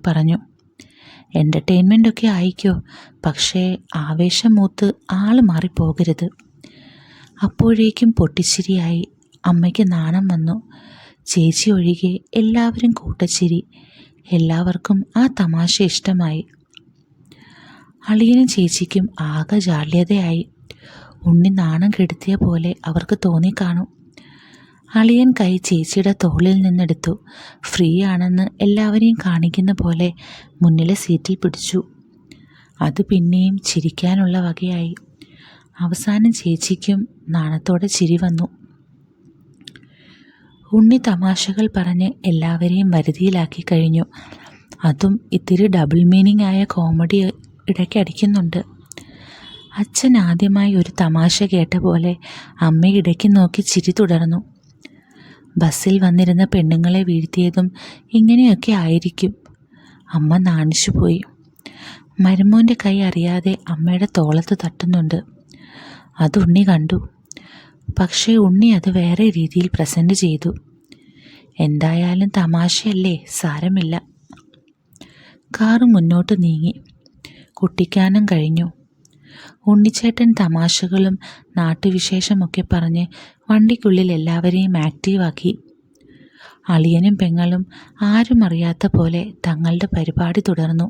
പറഞ്ഞു. എൻ്റർടൈൻമെൻ്റൊക്കെ ആയിക്കോ, പക്ഷേ ആവേശം മൂത്ത് ആൾ മാറിപ്പോകരുത്. അപ്പോഴേക്കും പൊട്ടിച്ചിരിയായി. അമ്മയ്ക്ക് നാണം വന്നു. ചേച്ചി ഒഴികെ എല്ലാവരും കൂട്ടച്ചിരി. എല്ലാവർക്കും ആ തമാശ ഇഷ്ടമായി. അളിയനും ചേച്ചിക്കും ആകെ ജാള്യതയായി. ഉണ്ണി നാണം കെടുത്തിയ പോലെ അവർക്ക് തോന്നിക്കാണും. അളിയൻ കൈ ചേച്ചിയുടെ തോളിൽ നിന്നെടുത്തു. ഫ്രീ ആണെന്ന് എല്ലാവരെയും കാണിക്കുന്ന പോലെ മുന്നിലെ സീറ്റിൽ പിടിച്ചു. അത് പിന്നെയും ചിരിക്കാനുള്ള വകയായി. അവസാനം ചേച്ചിക്കും നാണത്തോടെ ചിരി വന്നു. ഉണ്ണി തമാശകൾ പറഞ്ഞ് എല്ലാവരെയും വരുതിയിലാക്കി കഴിഞ്ഞു. അതും ഇത്തിരി ഡബിൾ മീനിങ് ആയ കോമഡി ഇടയ്ക്ക് അടിക്കുന്നുണ്ട്. അച്ഛൻ ആദ്യമായി ഒരു തമാശ കേട്ട പോലെ അമ്മ ഇടയ്ക്ക് നോക്കി ചിരി തുടർന്നു. ബസ്സിൽ വന്നിരുന്ന പെണ്ണുങ്ങളെ വീഴ്ത്തിയതും ഇങ്ങനെയൊക്കെ ആയിരിക്കും. അമ്മ നാണിച്ചുപോയി. മരുമോൻ്റെ കൈ അറിയാതെ അമ്മയുടെ തോളത്ത് തട്ടുന്നുണ്ട്. അത് ഉണ്ണി കണ്ടു. പക്ഷേ ഉണ്ണി അത് വേറെ രീതിയിൽ പ്രസൻറ്റ് ചെയ്തു. എന്തായാലും തമാശയല്ലേ, സാരമില്ല. കാറ് മുന്നോട്ട് നീങ്ങി. കുട്ടിക്കാനം കഴിഞ്ഞു. ഉണ്ണിച്ചേട്ടൻ തമാശകളും നാട്ടുവിശേഷമൊക്കെ പറഞ്ഞ് വണ്ടിക്കുള്ളിൽ എല്ലാവരെയും ആക്റ്റീവാക്കി. അളിയനും പെങ്ങളും ആരും അറിയാത്ത പോലെ തങ്ങളുടെ പരിപാടി തുടർന്നു.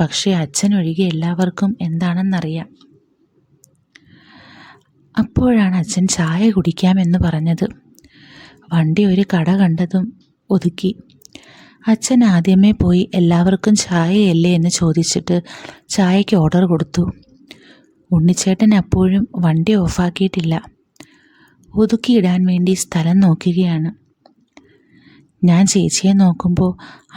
പക്ഷേ അച്ഛനൊഴികെ എല്ലാവർക്കും എന്താണെന്നറിയാം. അപ്പോഴാണ് അച്ഛൻ ചായ കുടിക്കാമെന്ന് പറഞ്ഞത്. വണ്ടി ഒരു കട കണ്ടതും ഒതുക്കി. അച്ഛൻ ആദ്യമേ പോയി എല്ലാവർക്കും ചായയല്ലേ എന്ന് ചോദിച്ചിട്ട് ചായയ്ക്ക് ഓർഡർ കൊടുത്തു. ഉണ്ണിച്ചേട്ടൻ അപ്പോഴും വണ്ടി ഓഫാക്കിയിട്ടില്ല. ഒതുക്കിയിടാൻ വേണ്ടി സ്ഥലം നോക്കുകയാണ്. ഞാൻ ചേച്ചിയെ നോക്കുമ്പോൾ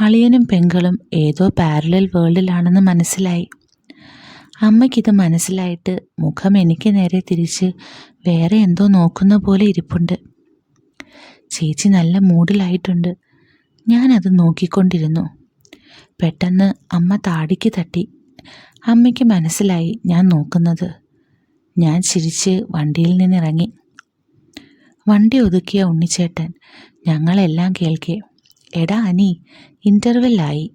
അളിയനും പെങ്ങളും ഏതോ പാരലൽ വേൾഡിലാണെന്ന് മനസ്സിലായി. അമ്മയ്ക്കിത് മനസ്സിലായിട്ട് മുഖം എനിക്ക് നേരെ തിരിച്ച് വേറെ എന്തോ നോക്കുന്ന പോലെ ഇരിപ്പുണ്ട്. ചേച്ചി നല്ല മൂഡിലായിട്ടുണ്ട്. ഞാനത് നോക്കിക്കൊണ്ടിരുന്നു. പെട്ടെന്ന് അമ്മ താടിക്ക് തട്ടി. അമ്മയ്ക്ക് മനസ്സിലായി ഞാൻ നോക്കുന്നത്. ഞാൻ ചിരിച്ച് വണ്ടിയിൽ നിന്നിറങ്ങി. വണ്ടി ഒതുക്കിയ ഉണ്ണിച്ചേട്ടൻ ഞങ്ങളെല്ലാം കേൾക്കെ, എടാ അനി, ഇൻ്റർവെല്ലായി,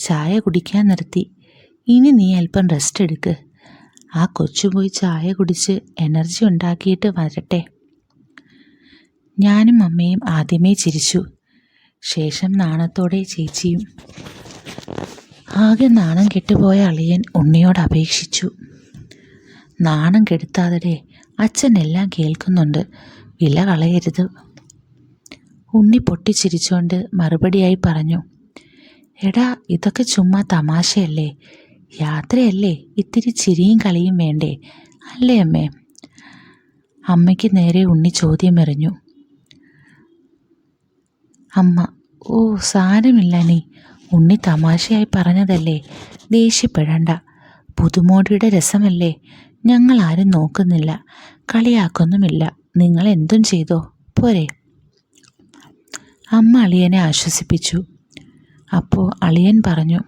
ചായ കുടിക്കാൻ നിർത്തി, ഇനി നീ അല്പം റെസ്റ്റ് എടുക്ക്. ആ കൊച്ചു പോയി ചായ കുടിച്ച് എനർജി ഉണ്ടാക്കിയിട്ട് വരട്ടെ. ഞാനും അമ്മയും ആദ്യമേ ചിരിച്ചു. ശേഷം നാണത്തോടെ ചേച്ചിയും. ആകെ നാണം കെട്ടുപോയ അളിയൻ ഉണ്ണിയോട് അപേക്ഷിച്ചു, നാണം കെടുത്താതെ, അച്ഛൻ എല്ലാം കേൾക്കുന്നുണ്ട്, വില കളയരുത്. ഉണ്ണി പൊട്ടിച്ചിരിച്ചുകൊണ്ട് മറുപടിയായി പറഞ്ഞു, എടാ ഇതൊക്കെ ചുമ്മാ തമാശയല്ലേ, യാത്രയല്ലേ, ഇത്തിരി ചിരിയും കളിയും വേണ്ടേ, അല്ലേ അമ്മേ? അമ്മയ്ക്ക് നേരെ ഉണ്ണി ചോദ്യം എറിഞ്ഞു. അമ്മ, ഓ സാരമില്ല നീ, ഉണ്ണി തമാശയായി പറഞ്ഞതല്ലേ, ദേഷ്യപ്പെടണ്ട, പുതുമോടിയുടെ രസമല്ലേ, ഞങ്ങളാരും നോക്കുന്നില്ല, കളിയാക്കൊന്നുമില്ല, നിങ്ങൾ എന്തും ചെയ്തോ പോരെ. അമ്മ അളിയനെ ആശ്വസിപ്പിച്ചു. അപ്പോൾ അളിയൻ പറഞ്ഞു,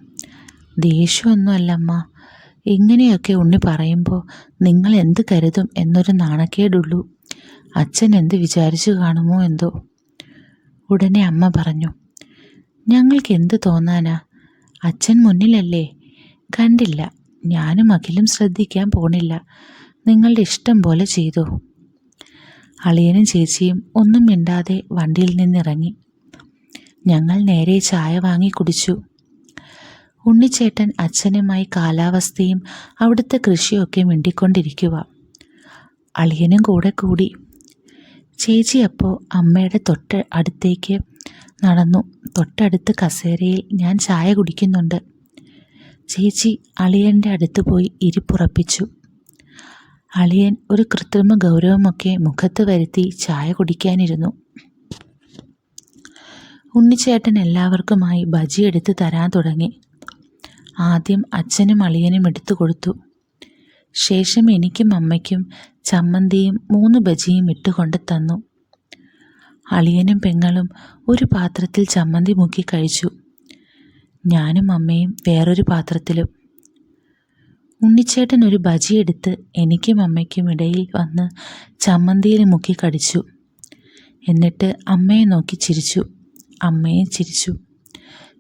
ദേഷ്യമൊന്നുമല്ലമ്മ, ഇങ്ങനെയൊക്കെ ഉണ്ണി പറയുമ്പോൾ നിങ്ങൾ എന്ത് കരുതും എന്നൊരു നാണക്കേടുള്ളൂ. അച്ഛൻ എന്ത് വിചാരിച്ചു കാണുമോ എന്തോ. ഉടനെ അമ്മ പറഞ്ഞു, ഞങ്ങൾക്ക് എന്ത് തോന്നാനാ, അച്ഛൻ മുന്നിലല്ലേ, കണ്ടില്ല, ഞാനും അഖിലും ശ്രദ്ധിക്കാൻ പോണില്ല, നിങ്ങളുടെ ഇഷ്ടം പോലെ ചെയ്തോ. അളിയനും ചേച്ചിയും ഒന്നും മിണ്ടാതെ വണ്ടിയിൽ നിന്നിറങ്ങി. ഞങ്ങൾ നേരെ ചായ വാങ്ങി കുടിച്ചു. ഉണ്ണിച്ചേട്ടൻ അച്ഛനുമായി കാലാവസ്ഥയും അവിടുത്തെ കൃഷിയൊക്കെ മിണ്ടിക്കൊണ്ടിരിക്കുക. അളിയനും കൂടെ കൂടി. ചേച്ചി അപ്പോൾ അമ്മയുടെ അടുത്തേക്ക് നടന്നു. തൊട്ടടുത്ത് കസേരയിൽ ഞാൻ ചായ കുടിക്കുന്നുണ്ട്. ചേച്ചി അളിയൻ്റെ അടുത്ത് പോയി ഇരിപ്പുറപ്പിച്ചു. അളിയൻ ഒരു കൃത്രിമ ഗൗരവമൊക്കെ മുഖത്ത് വരുത്തി ചായ കുടിക്കാനിരുന്നു. ഉണ്ണിച്ചേട്ടൻ എല്ലാവർക്കുമായി ബജി എടുത്ത് തരാൻ തുടങ്ങി. ആദ്യം അച്ഛനും അളിയനും എടുത്തു കൊടുത്തു. ശേഷം എനിക്കും അമ്മയ്ക്കും ചമ്മന്തിയും 3 ബജിയും ഇട്ടുകൊണ്ട് തന്നു. അളിയനും പെങ്ങളും ഒരു പാത്രത്തിൽ ചമ്മന്തി മുക്കി കഴിച്ചു. ഞാനും അമ്മയും വേറൊരു പാത്രത്തിലും. ഉണ്ണിച്ചേട്ടൻ ഒരു ബജി എടുത്ത് എനിക്കും അമ്മയ്ക്കും ഇടയിൽ വന്ന് ചമ്മന്തിയിൽ മുക്കി കടിച്ചു. എന്നിട്ട് അമ്മയെ നോക്കി ചിരിച്ചു. അമ്മയും ചിരിച്ചു.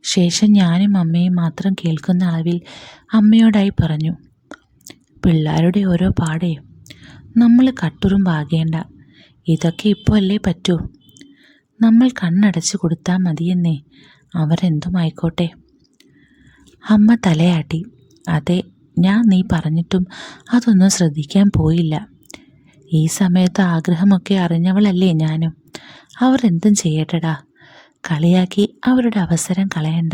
ശേഷം ഞാനും അമ്മയും മാത്രം കേൾക്കുന്ന അളവിൽ അമ്മയോടായി പറഞ്ഞു, പിള്ളേരുടെ ഓരോ പാടേ, നമ്മൾ കട്ടുറുമ്പാകേണ്ട, ഇതൊക്കെ ഇപ്പോൾ അല്ലേ പറ്റൂ. നമ്മൾ കണ്ണടച്ചു കൊടുത്താൽ മതിയെന്നേ, അവരെന്തുമായിക്കോട്ടെ. അമ്മ തലയാട്ടി. അതെ, നീ പറഞ്ഞിട്ടും അതൊന്നും ശ്രദ്ധിക്കാൻ പോയില്ല. ഈ സമയത്ത് ആഗ്രഹമൊക്കെ അറിഞ്ഞവളല്ലേ ഞാനും. അവർ എന്തും ചെയ്യട്ടടാ, കളിയാക്കി അവരുടെ അവസരം കളയണ്ട.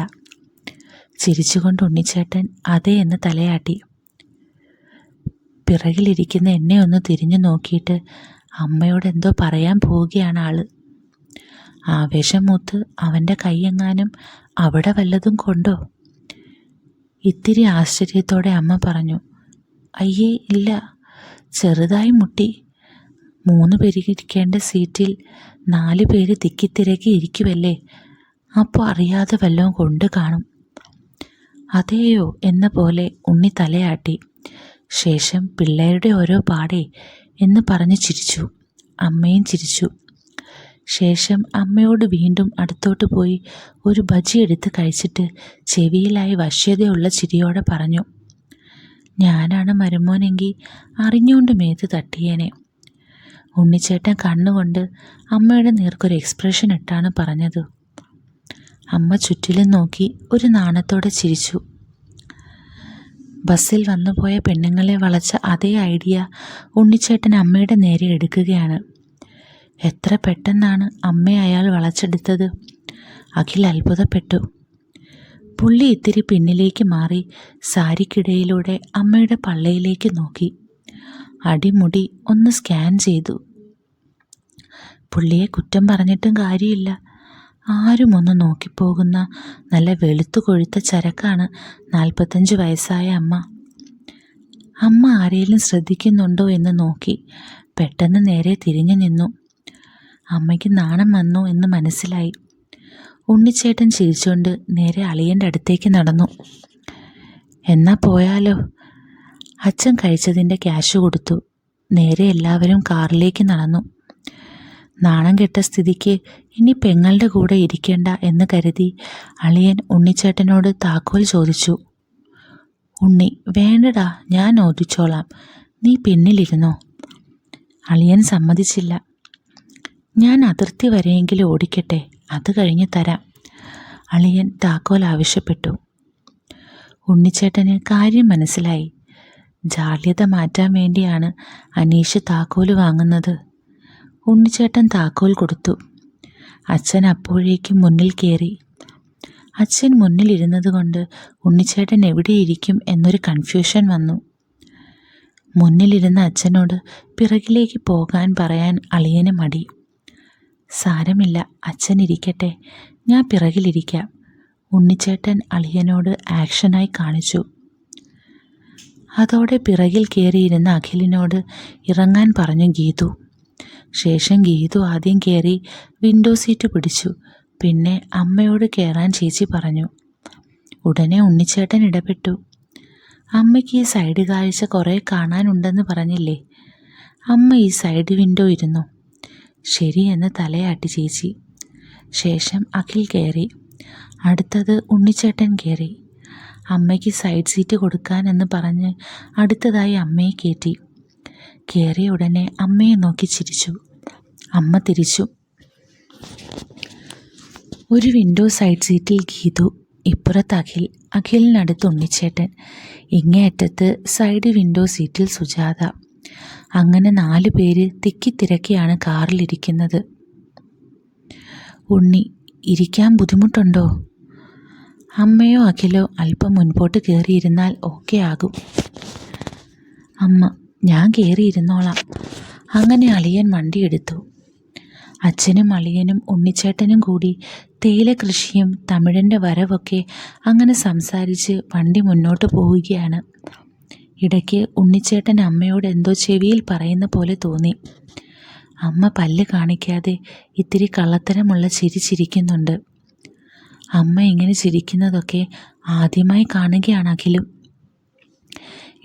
ചിരിച്ചുകൊണ്ട് ഉണ്ണിച്ചേട്ടൻ അതെ എന്ന് തലയാട്ടി. പിറകിലിരിക്കുന്ന എന്നെ ഒന്ന് തിരിഞ്ഞു നോക്കിയിട്ട് അമ്മയോട് എന്തോ പറയാൻ പോവുകയാണ് ആള്. ആവേശം മൂത്ത് അവൻ്റെ കൈയെങ്ങാനും അവിടെ വല്ലതും കൊണ്ടോ? ഇത്തിരി ആശ്ചര്യത്തോടെ അമ്മ പറഞ്ഞു, അയ്യേ ഇല്ല, ചെറുതായി മുട്ടി. 3 പേര് ഇരിക്കേണ്ട സീറ്റിൽ 4 പേര് തിക്കിത്തിരക്കി ഇരിക്കുമല്ലേ, അപ്പോൾ അറിയാതെ വല്ലതും കൊണ്ട് കാണും. അതേയോ എന്ന പോലെ ഉണ്ണി തലയാട്ടി. ശേഷം പിള്ളേരുടെ ഓരോ പാടേ എന്ന് പറഞ്ഞ് ചിരിച്ചു. അമ്മയും ചിരിച്ചു. ശേഷം അമ്മയോട് വീണ്ടും അടുത്തോട്ട് പോയി ഒരു ബജി എടുത്ത് കഴിച്ചിട്ട് ചെവിയിലായി വശ്യതയുള്ള ചിരിയോടെ പറഞ്ഞു, ഞാനാണ് മരുമോനെങ്കിൽ അറിഞ്ഞുകൊണ്ട് മേത്ത് തട്ടിയേനെ. ഉണ്ണിച്ചേട്ടൻ കണ്ണുകൊണ്ട് അമ്മയുടെ നേർക്കൊരു എക്സ്പ്രഷൻ ഇട്ടാണ് പറഞ്ഞത്. അമ്മ ചുറ്റിലും നോക്കി ഒരു നാണത്തോടെ ചിരിച്ചു. ബസ്സിൽ വന്നുപോയ പെണ്ണുങ്ങളെ വളച്ച അതേ ഐഡിയ ഉണ്ണിച്ചേട്ടൻ അമ്മയുടെ നേരെ എടുക്കുകയാണ്. എത്ര പെട്ടെന്നാണ് അമ്മയെ അയാൾ വളച്ചെടുത്തത്. അഖിൽ അത്ഭുതപ്പെട്ടു. പുള്ളി ഇത്തിരി പിന്നിലേക്ക് മാറി സാരിക്കിടയിലൂടെ അമ്മയുടെ പള്ളയിലേക്ക് നോക്കി. അടിമുടി ഒന്ന് സ്കാൻ ചെയ്തു. പുള്ളിയെ കുറ്റം പറഞ്ഞിട്ടും കാര്യമില്ല. ആരും ഒന്ന് നോക്കിപ്പോകുന്ന നല്ല വെളുത്തു കൊഴുത്ത ചരക്കാണ് 45 വയസ്സായ അമ്മ. അമ്മ ആരെയും ശ്രദ്ധിക്കുന്നുണ്ടോ എന്ന് നോക്കി പെട്ടെന്ന് നേരെ തിരിഞ്ഞു നിന്നു. അമ്മയ്ക്ക് നാണം വന്നു എന്ന് മനസ്സിലായി. ഉണ്ണിച്ചേട്ടൻ ചിരിച്ചുകൊണ്ട് നേരെ അളിയൻ്റെ അടുത്തേക്ക് നടന്നു. എന്നാ പോയാലോ? അച്ഛൻ കഴിച്ചതിൻ്റെ ക്യാഷ് കൊടുത്തു. നേരെ എല്ലാവരും കാറിലേക്ക് നടന്നു. നാണം കെട്ട സ്ഥിതിക്ക് ഇനി പെങ്ങളുടെ കൂടെ ഇരിക്കേണ്ട എന്ന് കരുതി അളിയൻ ഉണ്ണിച്ചേട്ടനോട് താക്കോൽ ചോദിച്ചു. ഉണ്ണി, വേണ്ടടാ, ഞാൻ ഓടിച്ചോളാം, നീ പിന്നിലിരുന്നോ. അളിയൻ സമ്മതിച്ചില്ല. ഞാൻ അതിർത്തി വരെയെങ്കിലും ഓടിക്കട്ടെ, അത് കഴിഞ്ഞ് തരാം. അളിയൻ താക്കോൽ ആവശ്യപ്പെട്ടു. ഉണ്ണിച്ചേട്ടന് കാര്യം മനസ്സിലായി. ജാള്യത മാറ്റാൻ വേണ്ടിയാണ് അനീഷ് താക്കോൽ വാങ്ങുന്നത്. ഉണ്ണിച്ചേട്ടൻ താക്കോൽ കൊടുത്തു. അച്ഛൻ അപ്പോഴേക്കും മുന്നിൽ കയറി. അച്ഛൻ മുന്നിലിരുന്നത് കൊണ്ട് ഉണ്ണിച്ചേട്ടൻ എവിടെയിരിക്കും എന്നൊരു കൺഫ്യൂഷൻ വന്നു. മുന്നിലിരുന്ന അച്ഛനോട് പിറകിലേക്ക് പോകാൻ പറയാൻ അളിയന് മടി. സാരമില്ല, അച്ഛൻ ഇരിക്കട്ടെ, ഞാൻ പിറകിലിരിക്കാം. ഉണ്ണിച്ചേട്ടൻ അളിയനോട് ആക്ഷനായി കാണിച്ചു. അതോടെ പിറകിൽ കയറിയിരുന്ന അഖിലിനോട് ഇറങ്ങാൻ പറഞ്ഞു ഗീതു. ശേഷം ഗീതു ആദ്യം കയറി വിൻഡോ സീറ്റ് പിടിച്ചു. പിന്നെ അമ്മയോട് കയറാൻ ചേച്ചി പറഞ്ഞു. ഉടനെ ഉണ്ണിച്ചേട്ടൻ ഇടപെട്ടു. അമ്മയ്ക്ക് ഈ സൈഡ് കാഴ്ച കുറേ കാണാനുണ്ടെന്ന് പറഞ്ഞില്ലേ, അമ്മ ഈ സൈഡ് വിൻഡോ ഇരുന്നു. ശരിയെന്ന് തലയാട്ടി ചേച്ചി. ശേഷം അഖിൽ കയറി. അടുത്തത് ഉണ്ണിച്ചേട്ടൻ കയറി. അമ്മയ്ക്ക് സൈഡ് സീറ്റ് കൊടുക്കാനെന്ന് പറഞ്ഞ് അടുത്തതായി അമ്മയെ കയറ്റി. കയറിയ ഉടനെ അമ്മയെ നോക്കി ചിരിച്ചു. അമ്മ തിരിച്ചു. ഒരു വിൻഡോ സൈഡ് സീറ്റിൽ ഗീതു, ഇപ്പുറത്ത് അഖിൽ, അഖിലിനടുത്ത് ഉണ്ണിച്ചേട്ടൻ, ഇങ്ങേയറ്റത്ത് സൈഡ് വിൻഡോ സീറ്റിൽ സുജാത. അങ്ങനെ 4 പേര് തിക്കിത്തിരക്കിയാണ് കാറിലിരിക്കുന്നത്. ഉണ്ണി, ഇരിക്കാൻ ബുദ്ധിമുട്ടുണ്ടോ? അമ്മയോ അഖിലോ അല്പം മുൻപോട്ട് കയറിയിരുന്നാൽ ഓക്കെ ആകും. അമ്മ, ഞാൻ കയറിയിരുന്നോളാം. അങ്ങനെ അളിയൻ വണ്ടിയെടുത്തു. അച്ഛനും അളിയനും ഉണ്ണിച്ചേട്ടനും കൂടി തേയില കൃഷിയും തമിഴൻ്റെ വരവൊക്കെ അങ്ങനെ സംസാരിച്ച് വണ്ടി മുന്നോട്ട് പോവുകയാണ്. ഇടയ്ക്ക് ഉണ്ണിച്ചേട്ടൻ അമ്മയോട് എന്തോ ചെവിയിൽ പറയുന്ന പോലെ തോന്നി. അമ്മ പല്ല് കാണിക്കാതെ ഇത്തിരി കള്ളത്തരമുള്ള ചിരി ചിരിക്കുന്നുണ്ട്. അമ്മ ഇങ്ങനെ ചിരിക്കുന്നതൊക്കെ ആദ്യമായി കാണുകയാണ് അഖിലും.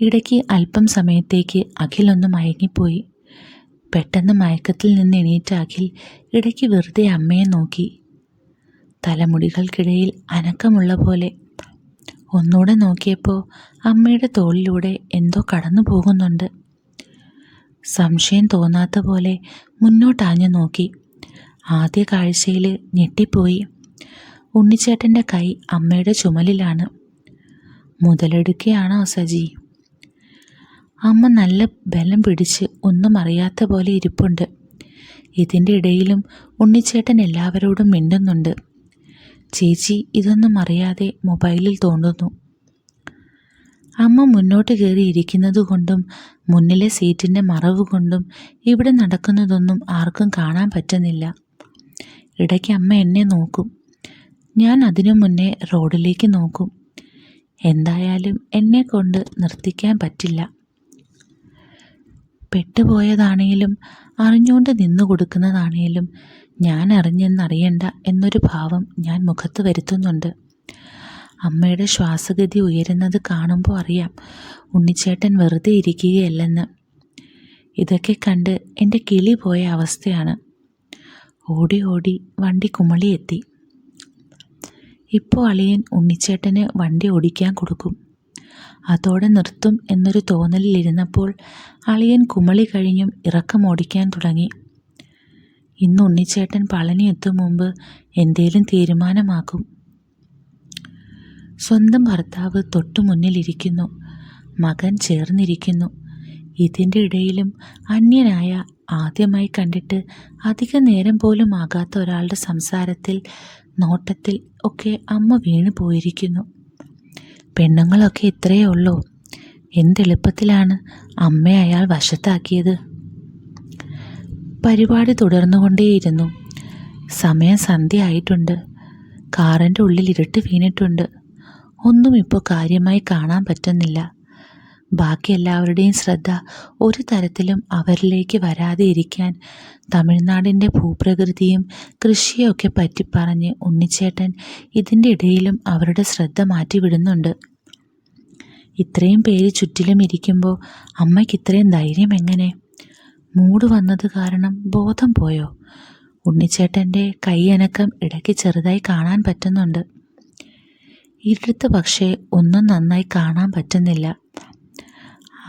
ഇടയ്ക്ക് അല്പം സമയത്തേക്ക് അഖിലൊന്ന് മയങ്ങിപ്പോയി. പെട്ടെന്ന് മയക്കത്തിൽ നിന്ന് എണീറ്റ അഖിൽ ഇടയ്ക്ക് വെറുതെ അമ്മയെ നോക്കി. തലമുടികൾക്കിടയിൽ അനക്കമുള്ള പോലെ. ഒന്നുകൂടെ നോക്കിയപ്പോൾ അമ്മയുടെ തോളിലൂടെ എന്തോ കടന്നു പോകുന്നുണ്ട്. സംശയം തോന്നാത്ത പോലെ മുന്നോട്ടാഞ്ഞു നോക്കി. ആദ്യ കാഴ്ചയിൽ ഞെട്ടിപ്പോയി. ഉണ്ണിച്ചേട്ടൻ്റെ കൈ അമ്മയുടെ ചുമലിലാണ്. മുതലെടുക്കുകയാണോ സജി? അമ്മ നല്ല ബലം പിടിച്ച് ഒന്നും അറിയാത്ത പോലെ ഇരിപ്പുണ്ട്. ഇതിൻ്റെ ഇടയിലും ഉണ്ണിച്ചേട്ടൻ എല്ലാവരോടും മിണ്ടുന്നുണ്ട്. ചേച്ചി ഇതൊന്നും അറിയാതെ മൊബൈലിൽ തോണ്ടുന്നു. അമ്മ മുന്നോട്ട് കയറി ഇരിക്കുന്നത് കൊണ്ടും മുന്നിലെ സീറ്റിൻ്റെ മറവ് കൊണ്ടും ഇവിടെ നടക്കുന്നതൊന്നും ആർക്കും കാണാൻ പറ്റുന്നില്ല. ഇടയ്ക്ക് അമ്മ എന്നെ നോക്കും. ഞാൻ അതിനു മുന്നേ റോഡിലേക്ക് നോക്കും. എന്തായാലും എന്നെ കൊണ്ട് നിർത്തിക്കാൻ പറ്റില്ല. പെട്ടുപോയതാണേലും അറിഞ്ഞുകൊണ്ട് നിന്നു കൊടുക്കുന്നതാണേലും ഞാൻ അറിഞ്ഞെന്നറിയണ്ട എന്നൊരു ഭാവം ഞാൻ മുഖത്ത് വരുത്തുന്നുണ്ട്. അമ്മയുടെ ശ്വാസഗതി ഉയരുന്നത് കാണുമ്പോൾ അറിയാം ഉണ്ണിച്ചേട്ടൻ വെറുതെ ഇരിക്കുകയല്ലെന്ന്. ഇതൊക്കെ കണ്ട് എൻ്റെ കിളി പോയ അവസ്ഥയാണ്. ഓടി ഓടി വണ്ടി കുമളിയെത്തി. ഇപ്പോൾ അളിയൻ ഉണ്ണിച്ചേട്ടന് വണ്ടി ഓടിക്കാൻ കൊടുക്കും. അതോടെ നിർത്തും എന്നൊരു തോന്നലിലിരുന്നപ്പോൾ അളിയൻ കുമളി കഴിഞ്ഞും ഇറക്കം ഓടിക്കാൻ തുടങ്ങി. ഇന്ന് ഉണ്ണിച്ചേട്ടൻ പളനി എത്തും മുമ്പ് എന്തേലും തീരുമാനമാക്കും. സ്വന്തം ഭർത്താവ് തൊട്ടു മുന്നിലിരിക്കുന്നു. മകൻ ചേർന്നിരിക്കുന്നു. ഇതിൻ്റെ ഇടയിലും അന്യനായ, ആദ്യമായി കണ്ടിട്ട് അധിക നേരം പോലും ആകാത്ത ഒരാളുടെ സംസാരത്തിൽ, നോട്ടത്തിൽ ഒക്കെ അമ്മ വീണു പോയിരിക്കുന്നു. പെണ്ണുങ്ങളൊക്കെ ഇത്രയേ ഉള്ളൂ. എന്തെളുപ്പത്തിലാണ് അമ്മയെ അയാൾ വശത്താക്കിയത്. പരിപാടി തുടർന്നുകൊണ്ടേയിരുന്നു. സമയം സന്ധ്യ ആയിട്ടുണ്ട്. കാറിൻ്റെ ഉള്ളിൽ ഇരുട്ട് വീണിട്ടുണ്ട്. ഒന്നും ഇപ്പോൾ കാര്യമായി കാണാൻ പറ്റുന്നില്ല. ബാക്കി എല്ലാവരുടെയും ശ്രദ്ധ ഒരു തരത്തിലും അവരിലേക്ക് വരാതെ ഇരിക്കാൻ തമിഴ്നാടിൻ്റെ ഭൂപ്രകൃതിയും കൃഷിയൊക്കെ പറ്റിപ്പറഞ്ഞ് ഉണ്ണിച്ചേട്ടൻ ഇതിൻ്റെ ഇടയിലും അവരുടെ ശ്രദ്ധ മാറ്റിവിടുന്നുണ്ട്. ഇത്രയും പേര് ചുറ്റിലും ഇരിക്കുമ്പോൾ അമ്മയ്ക്ക് ഇത്രയും ധൈര്യം എങ്ങനെ? മൂഡ് വന്നത് കാരണം ബോധം പോയോ? ഉണ്ണിച്ചേട്ടൻ്റെ കൈയനക്കം ഇടയ്ക്ക് ചെറുതായി കാണാൻ പറ്റുന്നുണ്ട്. ഇരുട്ട് പക്ഷേ ഒന്നും നന്നായി കാണാൻ പറ്റുന്നില്ല.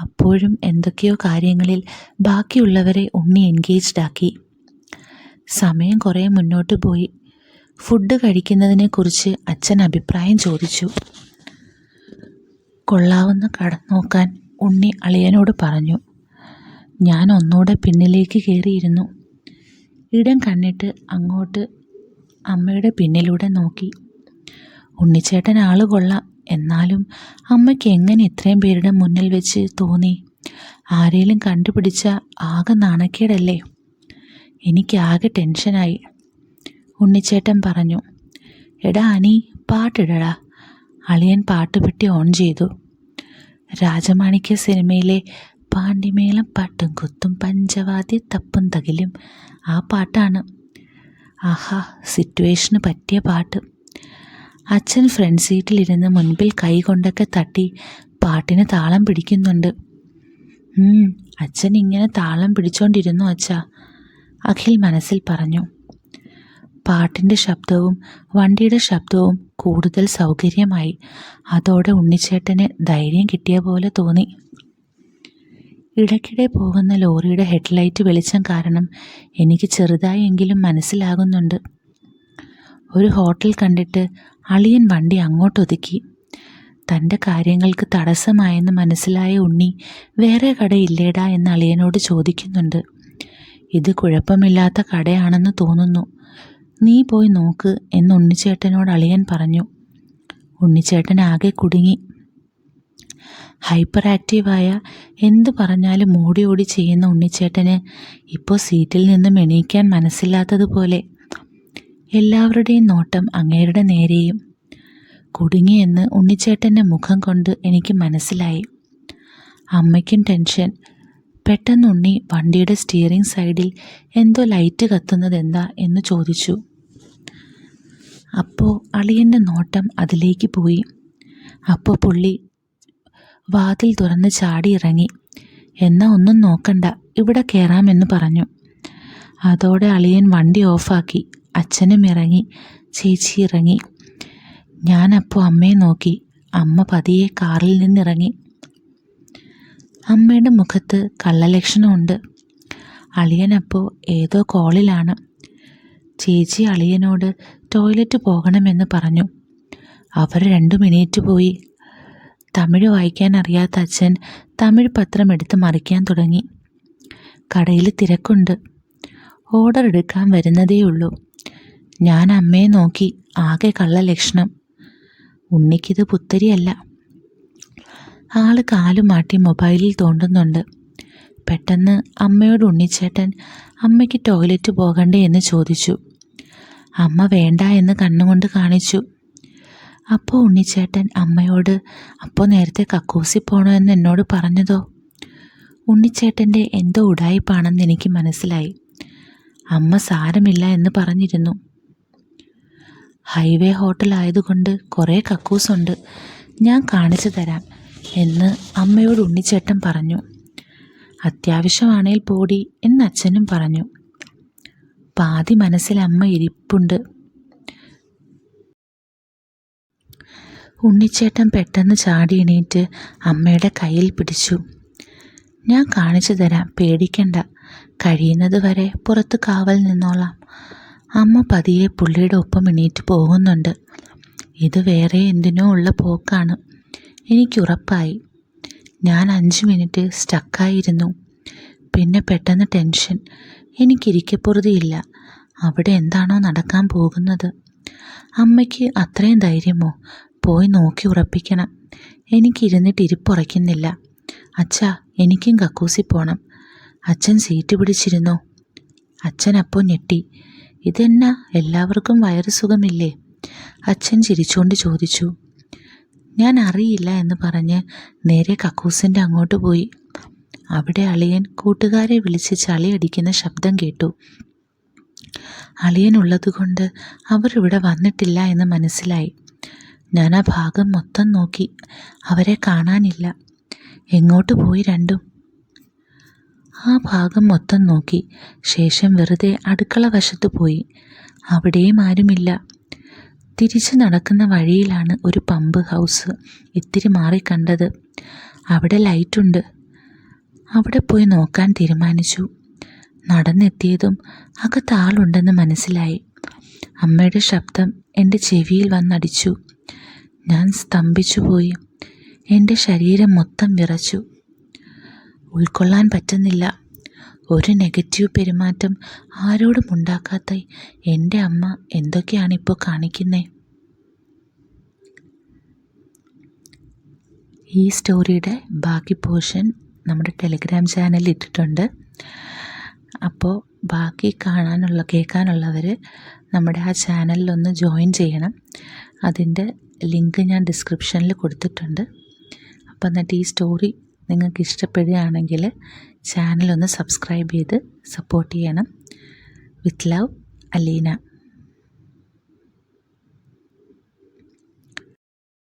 അപ്പോഴും എന്തൊക്കെയോ കാര്യങ്ങളിൽ ബാക്കിയുള്ളവരെ ഉണ്ണി എൻഗേജ്ഡ് ആക്കി. സമയം കുറേ മുന്നോട്ട് പോയി. ഫുഡ് കഴിക്കുന്നതിനെക്കുറിച്ച് അച്ഛൻ അഭിപ്രായം ചോദിച്ചു. കൊള്ളാവുന്ന കട നോക്കാൻ ഉണ്ണി അളിയനോട് പറഞ്ഞു. ഞാൻ ഒന്നുകൂടെ പിന്നിലേക്ക് കയറിയിരുന്നു. ഇടം കണ്ണിട്ട് അങ്ങോട്ട് അമ്മയുടെ പിന്നിലൂടെ നോക്കി. ഉണ്ണിച്ചേട്ടൻ ആള് കൊള്ളാം. എന്നാലും അമ്മയ്ക്ക് എങ്ങനെ ഇത്രയും പേരുടെ മുന്നിൽ വെച്ച് തോന്നി? ആരേലും കണ്ടുപിടിച്ച ആകെ നാണക്കേടല്ലേ? എനിക്കാകെ ടെൻഷനായി. ഉണ്ണിച്ചേട്ടൻ പറഞ്ഞു. എടാ അനി, പാട്ടിടടാ. അളിയൻ പാട്ടുപെട്ടി ഓൺ ചെയ്തു. രാജമാണിക്യ സിനിമയിലെ പാണ്ടിമേളം പാട്ടും കുത്തും പഞ്ചവാദ്യ തപ്പും തകിലും ആ പാട്ടാണ്. ആഹാ, സിറ്റുവേഷന് പറ്റിയ പാട്ട്. അച്ഛൻ ഫ്രണ്ട് സീറ്റിലിരുന്ന് മുൻപിൽ കൈ കൊണ്ടൊക്കെ തട്ടി പാട്ടിന് താളം പിടിക്കുന്നുണ്ട്. അച്ഛൻ ഇങ്ങനെ താളം പിടിച്ചോണ്ടിരുന്നു അച്ഛാ, അഖിൽ മനസ്സിൽ പറഞ്ഞു. പാട്ടിൻ്റെ ശബ്ദവും വണ്ടിയുടെ ശബ്ദവും കൂടുതൽ സൗകര്യമായി. അതോടെ ഉണ്ണിച്ചേട്ടന് ധൈര്യം കിട്ടിയ പോലെ തോന്നി. ഇടയ്ക്കിടെ പോകുന്ന ലോറിയുടെ ഹെഡ്ലൈറ്റ് വെളിച്ചം കാരണം എനിക്ക് ചെറുതായെങ്കിലും മനസ്സിലാകുന്നുണ്ട്. ഒരു ഹോട്ടൽ കണ്ടിട്ട് അളിയൻ വണ്ടി അങ്ങോട്ടൊതുക്കി. തൻ്റെ കാര്യങ്ങൾക്ക് തടസ്സമായെന്ന് മനസ്സിലായ ഉണ്ണി വേറെ കടയില്ലേടാ എന്ന് അളിയനോട് ചോദിക്കുന്നുണ്ട്. ഇത് കുഴപ്പമില്ലാത്ത കടയാണെന്ന് തോന്നുന്നു, നീ പോയി നോക്ക് എന്ന് ഉണ്ണിച്ചേട്ടനോട് അളിയൻ പറഞ്ഞു. ഉണ്ണിച്ചേട്ടൻ ആകെ കുടുങ്ങി. ഹൈപ്പർ ആക്റ്റീവായ, എന്ത് പറഞ്ഞാലും ഓടി ഓടി ചെയ്യുന്ന ഉണ്ണിച്ചേട്ടന് ഇപ്പോൾ സീറ്റിൽ നിന്നും എണീക്കാൻ മനസ്സില്ലാത്തതുപോലെ. എല്ലാവരുടെയും നോട്ടം അങ്ങേരുടെ നേരെയും. കുടുങ്ങിയെന്ന് ഉണ്ണിച്ചേട്ടൻ്റെ മുഖം കൊണ്ട് എനിക്ക് മനസ്സിലായി. അമ്മയ്ക്കും ടെൻഷൻ. പെട്ടെന്ന് ഉണ്ണി വണ്ടിയുടെ സ്റ്റിയറിംഗ് സൈഡിൽ എന്തോ ലൈറ്റ് കത്തുന്നതെന്താ എന്ന് ചോദിച്ചു. അപ്പോൾ അളിയൻ്റെ നോട്ടം അതിലേക്ക് പോയി. അപ്പോൾ പുള്ളി വാതിൽ തുറന്ന് ചാടി ഇറങ്ങി. എന്നാ ഒന്നും നോക്കണ്ട, ഇവിടെ കയറാമെന്ന് പറഞ്ഞു. അതോടെ അളിയൻ വണ്ടി ഓഫാക്കി. അച്ഛനും ഇറങ്ങി ചേച്ചി ഇറങ്ങി. ഞാനപ്പോൾ അമ്മയെ നോക്കി. അമ്മ പതിയെ കാറിൽ നിന്നിറങ്ങി. അമ്മയുടെ മുഖത്ത് കള്ളലക്ഷണമുണ്ട്. അളിയനപ്പോൾ ഏതോ കോളിലാണ്. ചേച്ചി അളിയനോട് ടോയ്ലറ്റ് പോകണമെന്ന് പറഞ്ഞു. അവർ രണ്ടും എണീറ്റ് പോയി. തമിഴ് വായിക്കാൻ അറിയാത്ത അച്ഛൻ തമിഴ് പത്രം എടുത്ത് മറിക്കാൻ തുടങ്ങി. കടയിൽ തിരക്കുണ്ട്. ഓർഡർ എടുക്കാൻ വരുന്നതേയുള്ളൂ. ഞാൻ അമ്മയെ നോക്കി. ആകെ കള്ളലക്ഷണം. ഉണ്ണിക്കിത് പുത്തരിയല്ല. ആള് കാലുമാട്ടി മൊബൈലിൽ തോണ്ടുന്നുണ്ട്. പെട്ടെന്ന് അമ്മയോട് ഉണ്ണിച്ചേട്ടൻ അമ്മയ്ക്ക് ടോയ്ലറ്റ് പോകണ്ടേ എന്ന് ചോദിച്ചു. അമ്മ വേണ്ട എന്ന് കണ്ണുകൊണ്ട് കാണിച്ചു. അപ്പോൾ ഉണ്ണിച്ചേട്ടൻ അമ്മയോട് അപ്പോൾ നേരത്തെ കക്കൂസി പോകണമെന്ന് എന്നോട് പറഞ്ഞതോ? ഉണ്ണിച്ചേട്ടൻ്റെ എന്തോ ഉടായിപ്പാണെന്ന് എനിക്ക് മനസ്സിലായി. അമ്മ സാരമില്ല എന്ന് പറഞ്ഞിരുന്നു. ഹൈവേ ഹോട്ടലായതുകൊണ്ട് കുറേ കക്കൂസുണ്ട്, ഞാൻ കാണിച്ചു തരാം എന്ന് അമ്മയോട് ഉണ്ണിച്ചേട്ടൻ പറഞ്ഞു. അത്യാവശ്യമാണേൽ പോടി എന്ന് അച്ഛനും പറഞ്ഞു. പാതി മനസ്സിൽ അമ്മ ഇരിപ്പുണ്ട്. ഉണ്ണിച്ചേട്ടൻ പെട്ടെന്ന് ചാടി എണീറ്റ് അമ്മയുടെ കയ്യിൽ പിടിച്ചു. ഞാൻ കാണിച്ചു തരാം, പേടിക്കണ്ട. കഴിയുന്നത് വരെ പുറത്ത് കാവൽ നിന്നോളാം. അമ്മ പതിയെ പുള്ളിയുടെ ഒപ്പം എണീറ്റ് പോകുന്നുണ്ട്. ഇത് വേറെ എന്തിനോ ഉള്ള പോക്കാണ്, എനിക്കുറപ്പായി. ഞാൻ 5 മിനിറ്റ് സ്റ്റക്കായിരുന്നു. പിന്നെ പെട്ടെന്ന് ടെൻഷൻ. എനിക്കിരിക്കപ്പുറതിയില്ല. അവിടെ എന്താണോ നടക്കാൻ പോകുന്നത്? അമ്മയ്ക്ക് അത്രയും ധൈര്യമോ? പോയി നോക്കി ഉറപ്പിക്കണം. എനിക്കിരുന്നിട്ട് ഇരിപ്പുറയ്ക്കുന്നില്ല. അച്ഛാ, എനിക്കും കക്കൂസി പോണം. അച്ഛൻ സീറ്റ് പിടിച്ചിരുന്നോ? അച്ഛൻ അപ്പോൾ ഞെട്ടി. ഇതെന്നാ, എല്ലാവർക്കും വയറ് സുഖമില്ലേ? അച്ഛൻ ചിരിച്ചുകൊണ്ട് ചോദിച്ചു. ഞാൻ അറിയില്ല എന്ന് പറഞ്ഞ് നേരെ കക്കൂസിൻ്റെ അങ്ങോട്ട് പോയി. അവിടെ അളിയൻ കൂട്ടുകാരെ വിളിച്ച് ചളിയടിക്കുന്ന ശബ്ദം കേട്ടു. അളിയനുള്ളതുകൊണ്ട് അവർ ഇവിടെ വന്നിട്ടില്ല എന്ന് മനസ്സിലായി. ഞാൻ ആ ഭാഗം മൊത്തം നോക്കി. അവരെ കാണാനില്ല. എങ്ങോട്ട് പോയി രണ്ടും? ആ ഭാഗം മൊത്തം നോക്കി. ശേഷം വെറുതെ അടുക്കള വശത്ത് പോയി. അവിടെയും ആരുമില്ല. തിരിച്ചു നടക്കുന്ന വഴിയിലാണ് ഒരു പമ്പ് ഹൗസ് ഇത്തിരി മാറി കണ്ടത്. അവിടെ ലൈറ്റുണ്ട്. അവിടെ പോയി നോക്കാൻ തീരുമാനിച്ചു. നടന്നെത്തിയതും അകത്ത് ആളുണ്ടെന്ന് മനസ്സിലായി. അമ്മയുടെ ശബ്ദം എൻ്റെ ചെവിയിൽ വന്നടിച്ചു. ഞാൻ സ്തംഭിച്ചു പോയി. എൻ്റെ ശരീരം മൊത്തം വിറച്ചു. ഉൾക്കൊള്ളാൻ പറ്റുന്നില്ല. ഒരു നെഗറ്റീവ് പെരുമാറ്റം ആരോടും ഉണ്ടാക്കാത്ത എൻ്റെ അമ്മ എന്തൊക്കെയാണിപ്പോൾ കാണിക്കുന്നേ? ഈ സ്റ്റോറിയുടെ ബാക്കി പോർഷൻ നമ്മുടെ ടെലിഗ്രാം ചാനലിൽ ഇട്ടിട്ടുണ്ട്. അപ്പോൾ ബാക്കി കേൾക്കാനുള്ളവർ നമ്മുടെ ആ ചാനലിലൊന്ന് ജോയിൻ ചെയ്യണം. അതിൻ്റെ ലിങ്ക് ഞാൻ ഡിസ്ക്രിപ്ഷനിൽ കൊടുത്തിട്ടുണ്ട്. അപ്പോൾ എന്നിട്ട് ഈ സ്റ്റോറി നിങ്ങൾക്ക് ഇഷ്ടപ്പെടുകയാണെങ്കിൽ ചാനലൊന്ന് സബ്സ്ക്രൈബ് ചെയ്ത് സപ്പോർട്ട് ചെയ്യണം. With love, Aleena.